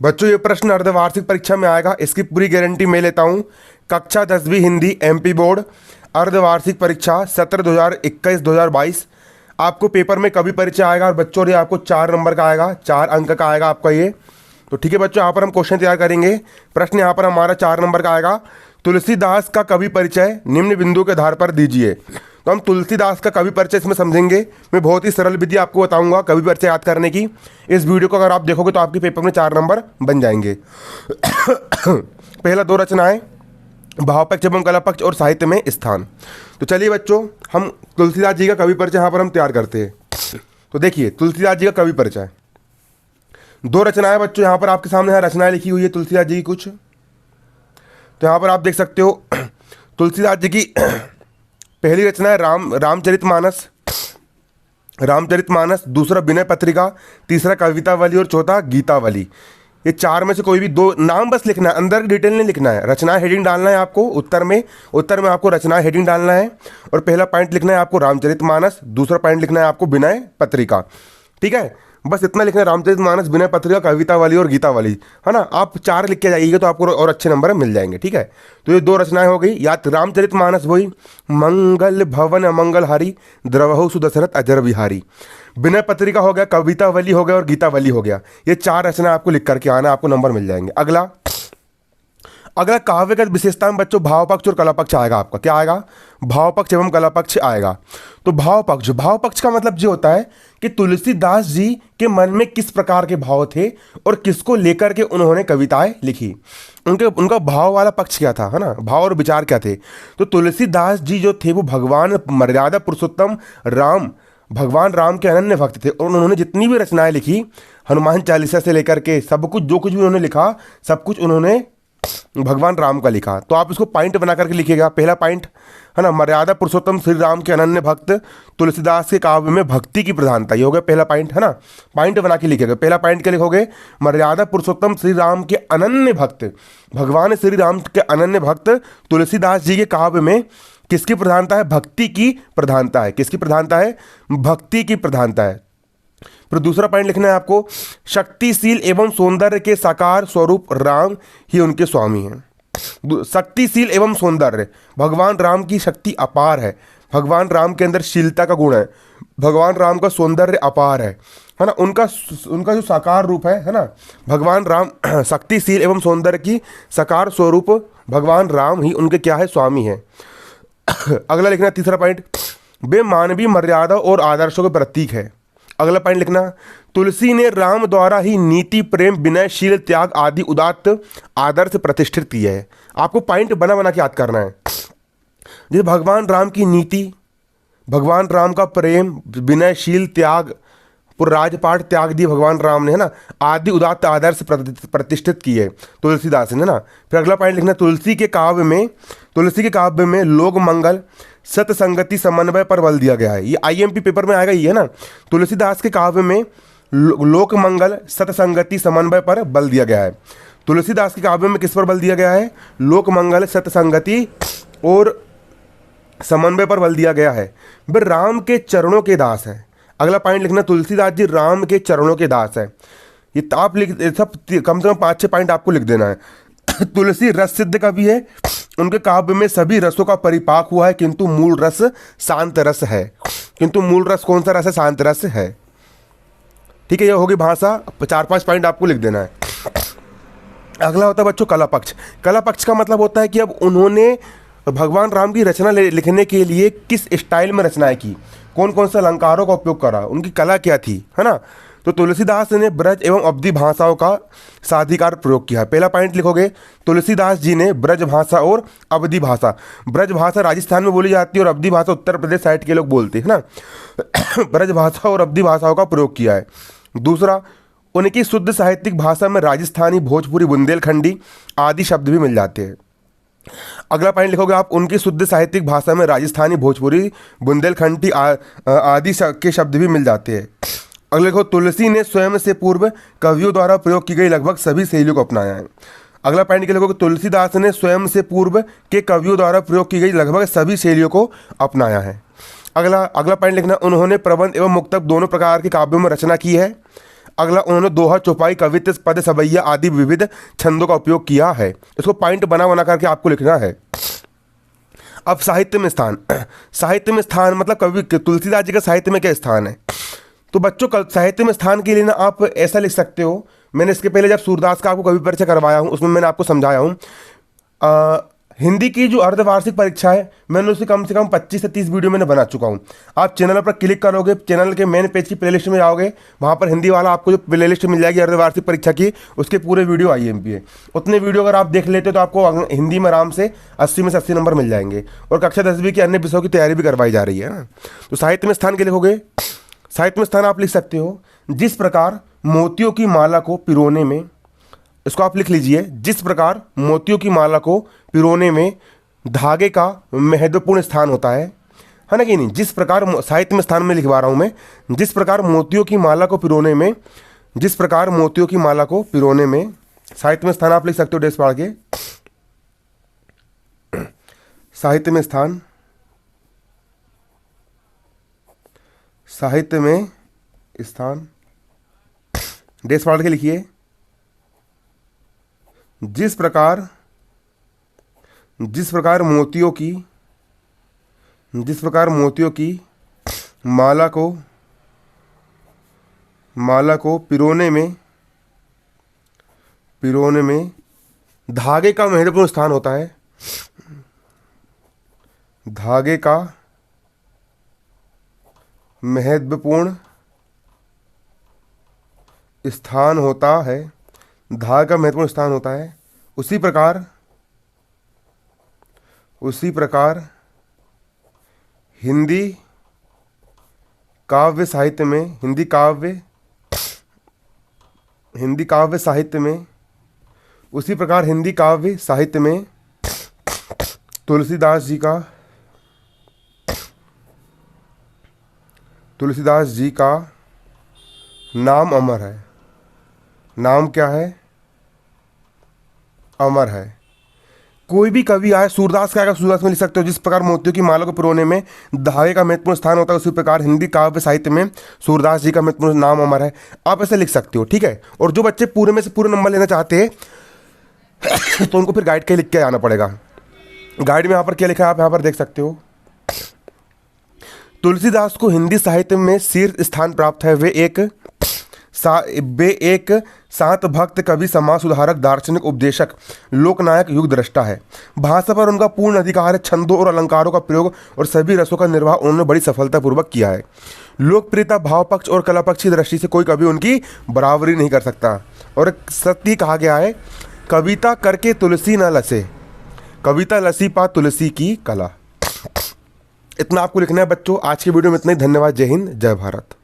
बच्चों ये प्रश्न अर्धवार्षिक परीक्षा में आएगा, इसकी पूरी गारंटी मैं लेता हूँ। कक्षा 10वीं हिंदी एमपी बोर्ड अर्धवार्षिक परीक्षा सत्र 2021-2022 आपको पेपर में कभी परिचय आएगा और बच्चों ये आपको 4 नंबर का आएगा, 4 अंक का आएगा आपका ये। तो ठीक है बच्चों, यहाँ पर हम क्वेश्चन तैयार करेंगे। प्रश्न यहाँ पर हमारा 4 नंबर का आएगा। तुलसीदास का कवि परिचय निम्न बिंदु के आधार पर दीजिए। तो हम तुलसीदास का कवि परिचय इसमें समझेंगे। मैं बहुत ही सरल विधि आपको बताऊंगा कवि परिचय याद करने की। इस वीडियो को अगर आप देखोगे तो आपके पेपर में 4 नंबर बन जाएंगे। पहला 2 रचनाएं, भाव पक्ष एवं कला पक्ष और साहित्य में स्थान। तो चलिए बच्चों, हम तुलसीदास जी का कवि परिचय यहाँ पर हम तैयार करते हैं। तो देखिए तुलसीदास जी का कवि परिचय, 2 रचनाएं बच्चों यहाँ पर आपके सामने रचनाएं लिखी हुई है तुलसीदास जी की कुछ। तो यहाँ पर आप देख सकते हो तुलसीदास जी की पहली रचना है रामचरितमानस, दूसरा विनय पत्रिका, तीसरा कवितावली और चौथा गीतावली। ये 4 में से कोई भी 2 नाम बस लिखना है, अंदर की डिटेल नहीं लिखना है। रचना हेडिंग डालना है आपको उत्तर में आपको रचना हेडिंग डालना है और पहला पॉइंट लिखना है आपको रामचरितमानस, दूसरा पॉइंट लिखना है आपको विनय पत्रिका। ठीक है, बस इतना लिखना है, रामचरितमानस, विनय पत्रिका, कवितावली और गीतावली, है ना। आप 4 लिख के जाइएगा तो आपको और अच्छे नंबर मिल जाएंगे। ठीक है, तो ये 2 रचनाएं हो गई। या रामचरितमानस वही मंगल भवन अमंगल हारी द्रवहु सुदशरथ अजर विहारी, विनय पत्रिका हो गया, कवितावली हो गया और गीतावली हो गया। ये 4 रचना आपको लिख करके आना, आपको नंबर मिल जाएंगे। अगला काव्य का विशेषता में बच्चों भाव पक्ष और कला पक्ष आएगा आपका। क्या आएगा? भाव पक्ष एवं कला पक्ष आएगा। तो भाव पक्ष का मतलब ये होता है कि तुलसीदास जी के मन में किस प्रकार के भाव थे और किसको लेकर के उन्होंने कविताएं लिखी, उनका भाव वाला पक्ष क्या था, है ना, भाव और विचार क्या थे। तो तुलसीदास जी जो थे वो भगवान मर्यादा पुरुषोत्तम भगवान राम के अनन्य भक्त थे और उन्होंने जितनी भी रचनाएं लिखी, हनुमान चालीसा से लेकर के सब कुछ, जो कुछ भी उन्होंने लिखा सब कुछ उन्होंने भगवान राम का लिखा। तो आप इसको पॉइंट बना करके लिखिएगा। पहला पॉइंट है ना, मर्यादा पुरुषोत्तम श्री राम के अनन्य भक्त, तुलसीदास के काव्य में भक्ति की प्रधानता, ये हो गया पहला पॉइंट, है ना। पॉइंट बना के लिखिएगा। पहला पॉइंट क्या लिखोगे? मर्यादा पुरुषोत्तम श्री राम के अनन्य भक्त, भगवान श्री राम के अनन्य भक्त तुलसीदास जी के काव्य में किसकी प्रधानता है? भक्ति की प्रधानता है। किसकी प्रधानता है? भक्ति की प्रधानता है। फिर दूसरा पॉइंट लिखना है आपको, शक्तिशील एवं सौंदर्य के साकार स्वरूप राम ही उनके स्वामी हैं। शक्तिशील एवं सौंदर्य, भगवान राम की शक्ति अपार है, भगवान राम के अंदर शीलता का गुण है, भगवान राम का सौंदर्य अपार है ना। उनका जो साकार रूप है ना, भगवान राम शक्तिशील एवं सौंदर्य की साकार स्वरूप भगवान राम ही उनके क्या है? स्वामी है। अगला लिखना है तीसरा पॉइंट, वे मानवीय मर्यादा और आदर्शों के प्रतीक है। अगला पॉइंट लिखना, तुलसी ने राम द्वारा ही नीति, प्रेम, विनय, शील, त्याग आदि उदात्त आदर्श प्रतिष्ठित किए है। आपको पॉइंट बना बना के याद करना है। जैसे भगवान राम की नीति, भगवान राम का प्रेम, विनय, शील, त्याग, पूरा राजपाट त्याग दिए भगवान राम ने, है ना। आदि उदात्त आदर्श प्रतिष्ठित किए तुलसीदास ने, है ना। फिर अगला पॉइंट लिखना, तुलसी के काव्य में लोक मंगल, सत संगति, समन्वय पर बल दिया गया है। ये आईएमपी पेपर में आएगा, ये है ना। तुलसीदास के काव्य में लोक मंगल, सत संगति, समन्वय पर बल दिया गया है। तुलसीदास के काव्य में किस पर बल दिया गया है? लोक मंगल, सत संगति और समन्वय पर बल दिया गया है। वे राम के चरणों के दास है। अगला पॉइंट लिखना, तुलसीदास जी राम के चरणों के दास है। ये आप लिख, सब कम से कम 5-6 पॉइंट आपको लिख देना है। तुलसी रस सिद्ध कवि है, उनके काव्य में सभी रसों का परिपाक हुआ है, किंतु मूल रस शांत रस है। किंतु मूल रस कौन सा रस है? शांत रस है। ठीक है, ये होगी भाषा। 4-5 पॉइंट आपको लिख देना है। अगला होता है बच्चों कला पक्ष। कला पक्ष का मतलब होता है कि अब उन्होंने भगवान राम की रचना लिखने के लिए किस स्टाइल में रचनाएं की, कौन कौन से अलंकारों का उपयोग करा, उनकी कला क्या थी, है ना। तो तुलसीदास ने ब्रज एवं अवधि भाषाओं का साधिकार प्रयोग किया। पहला पॉइंट लिखोगे, तुलसीदास जी ने ब्रज भाषा और अवधि भाषा, ब्रज भाषा राजस्थान में बोली जाती है और अवधि भाषा उत्तर प्रदेश साइड के लोग बोलते हैं ना। ब्रज भाषा और अवधि भाषाओं का प्रयोग किया है। दूसरा, उनकी शुद्ध साहित्यिक भाषा में राजस्थानी, भोजपुरी, बुंदेलखंडी आदि शब्द भी मिल जाते हैं। अगला पॉइंट लिखोगे आप, उनकी शुद्ध साहित्यिक भाषा में राजस्थानी, भोजपुरी, बुंदेलखंडी आदि के शब्द भी मिल जाते हैं। अगले लिखो, तुलसी ने स्वयं से पूर्व कवियों द्वारा प्रयोग की गई लगभग सभी शैलियों को अपनाया है। अगला पॉइंट के लिखोगे, तुलसीदास ने स्वयं से पूर्व के कवियों द्वारा प्रयोग की गई लगभग सभी शैलियों को अपनाया है। अगला पॉइंट लिखना, उन्होंने प्रबंध एवं मुक्तक दोनों प्रकार के काव्यों में रचना की है। अगला, उन्होंने दोहा, चौपाई, कवित्त, पद, सवैया आदि विविध छंदों का उपयोग किया है। इसको पॉइंट बना बना करके आपको लिखना है। अब साहित्य में स्थान, साहित्य में स्थान मतलब कवि तुलसीदास जी का साहित्य में क्या स्थान है। तो बच्चों साहित्य में स्थान के लिए ना आप ऐसा लिख सकते हो, मैंने इसके पहले जब सूरदास का आपको कवि परिचय करवाया हूँ उसमें मैंने आपको समझाया हूँ। हिंदी की जो अर्धवार्षिक परीक्षा है मैंने उसे कम से कम 25 से 30 वीडियो मैंने बना चुका हूँ। आप चैनल पर क्लिक करोगे, चैनल के मेन पेज की प्लेलिस्ट में जाओगे, वहाँ पर हिंदी वाला आपको जो प्लेलिस्ट मिल जाएगी अर्धवार्षिक परीक्षा की, उसके पूरे वीडियो IMP है। उतने वीडियो अगर आप देख लेते हो तो आपको हिंदी में आराम से 80 में से 80 नंबर मिल जाएंगे। और कक्षा 10वीं के अन्य विषयों की तैयारी भी करवाई जा रही है ना। तो साहित्य में स्थान के लिखोगे, साहित्य में स्थान आप लिख सकते हो, जिस प्रकार मोतियों की माला को पिरोने में, इसको आप लिख लीजिए, जिस प्रकार मोतियों की माला को पिरोने में धागे का महत्वपूर्ण स्थान होता है ना कि नहीं। जिस प्रकार साहित्य में स्थान में लिखवा रहा हूं मैं, जिस प्रकार मोतियों की माला को पिरोने में, जिस प्रकार मोतियों की माला को पिरोने में, साहित्य में स्थान आप लिख सकते हो डेस्क पाड़ के, साहित्य में स्थान, साहित्य में स्थान डेस्क पाड़ के लिखिए, जिस प्रकार मोतियों की माला को पिरोने में धागे का महत्वपूर्ण स्थान होता है, धागे का महत्वपूर्ण स्थान होता है, धागे का महत्वपूर्ण स्थान होता है। उसी प्रकार हिंदी काव्य साहित्य में तुलसीदास जी का नाम अमर है। नाम क्या है? अमर है। कोई भी कवि आए, सूरदास का आएगा, सूरदास में लिख सकते हो, जिस प्रकार मोतियों की माला को पिरोने में धागे का महत्वपूर्ण स्थान होता है, उसी प्रकार हिंदी काव्य साहित्य में सूरदास जी का महत्वपूर्ण नाम अमर है। आप ऐसे लिख सकते हो, ठीक है। और जो बच्चे पूरे में से पूरे नंबर लेना चाहते हैं तो उनको फिर गाइड के लिख के आना पड़ेगा। गाइड में यहाँ पर क्या लिखा है आप यहाँ पर देख सकते हो। तुलसीदास को हिंदी साहित्य में शीर्ष स्थान प्राप्त है। वे एक शांत भक्त, कवि, समाज सुधारक, दार्शनिक, उपदेशक, लोकनायक, युग दृष्टा है। भाषा पर उनका पूर्ण अधिकार है। छंदों और अलंकारों का प्रयोग और सभी रसों का निर्वाह उन्होंने बड़ी सफलतापूर्वक किया है। लोकप्रियता, भाव पक्ष और कला पक्ष की दृष्टि से कोई कभी उनकी बराबरी नहीं कर सकता। और सत्य कहा गया है, कविता करके तुलसी न लसे, कविता लसी पा तुलसी की कला। इतना आपको लिखना है बच्चों। आज की वीडियो में इतना ही। धन्यवाद। जय हिंद, जय भारत।